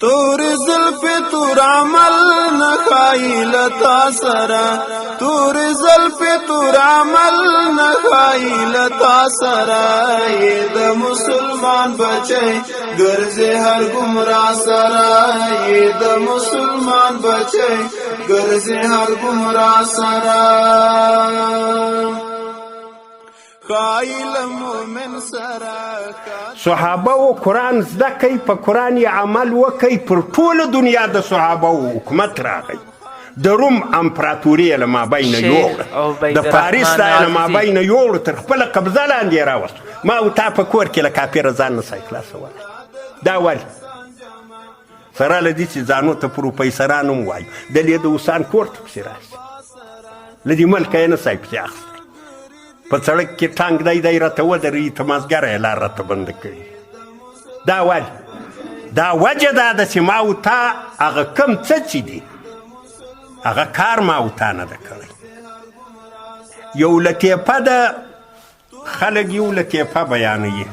تور زلفی تور عمل نخائی لتا سرا تور زلفی تور عمل نخائی لتا سرا یہ دا مسلمان بچے گرزے ہر گمراہ سرا یہ دا مسلمان بچے گرزے ہر گمراہ سرا صحابه و قرآن زده کوي په قرآن یې عمل وکوي پر ټوله دنیا د صحابه و حکومت راغی د روم امپراتوري یې له مابینه یوړه د پاریس دا یې له مابینه یوړه تر خپله قبضه لاندې یې راوست ما او تا په کور کې له کاپیره ځان نسی خلاصولی دا ولې سره له دې چې ځانو ته پروفیسران هم وایو دلې د اوسان کور ته پسې راشي له دې ملکه یې نسی پسې اخیستی په سړک کې ټانک دی راته ودرېږي ته مازګره یې لار راته بنده کړي دا ولې دا وجه دا ده چې ما او تا هغه کم څه چې دي هغه کار ما او تا نه ده کړی یو لطیفه ده خلک یو لطیفه بیانوي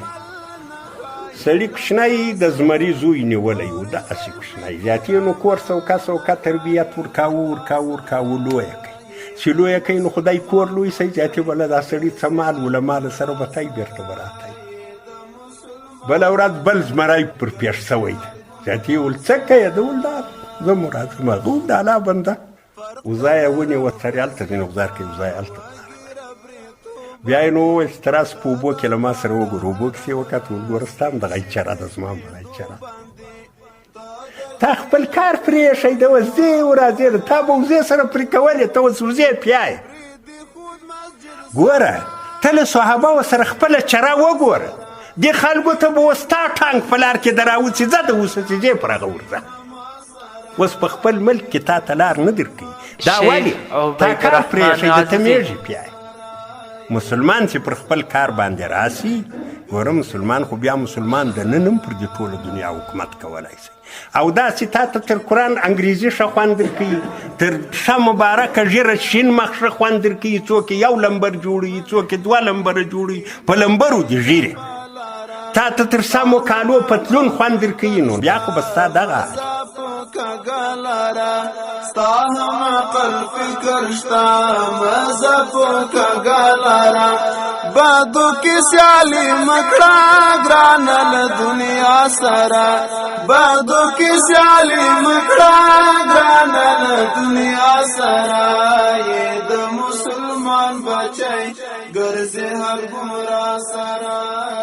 سړي کوچنی د زمري زوی نیولی و دغسې کوچنی زیاتې نو کور سوکه تربیت ورکاوه لویه کوي چې لویه کوي نو خدای کور لوی سی زیاتې بله دا سړي څه مال و له ماله سره به تای بېرته به راتی بله ورځ بل زمری پر پیښ سوی ده زیاتې ول څه کوې ده ول دا زه مو راځم هغه ول د الله بنده وزه یې ونیوه سر یې هلته ځینې گزار کوي وزه یې هلته بیا یې نو وویل چې ته راسه په اوبو کې له ما سره وګوره اوبو کښې یې وکتل وګوره ستا هم دغه چره ده زما هم دغه چره تا خپل کار پرېښی ده اوس ځې ورځې ده تا به وزې سره پرې کولې ته اوس وزې پیایې ګوره ته له صحابه سره خپله چره وګوره دې خلکو ته به اوس ستا ټانک په لار کې در راوځي ځه د اوسه چې ځې پر هغه ورځه اوس په خپل ملک کې تا ته لار نه درکوي دا ولې تا کار پرېښی ده ته میږي پیایې مسلمان چې پر خپل کار باندې راسي ګوره مسلمان خو بیا مسلمان د نن هم پر دې ټوله دنیا حکومت کولی شي او داسې تا ته تر قرآن انګریزي ښه خوند درکوي تر ښه مبارکه ژیره شین مخ ښه خوند درکوي څوک یو لمبر جوړوي څوک دوه لمبره جوړوي په لمبرو دي ژیرې تا ته تر سمو کالو پتلون خوند درکوي نو بیا خو به ستا دغه ستا هم عقل فکر شتا مذهب کګلارا بادو کې سیالي مکړه ګرانه له دنیا سره بادو کې سیالي مکړه ګرانه له دنیا سره یې د مسلمان بچی ګرځي هر ګمراه سره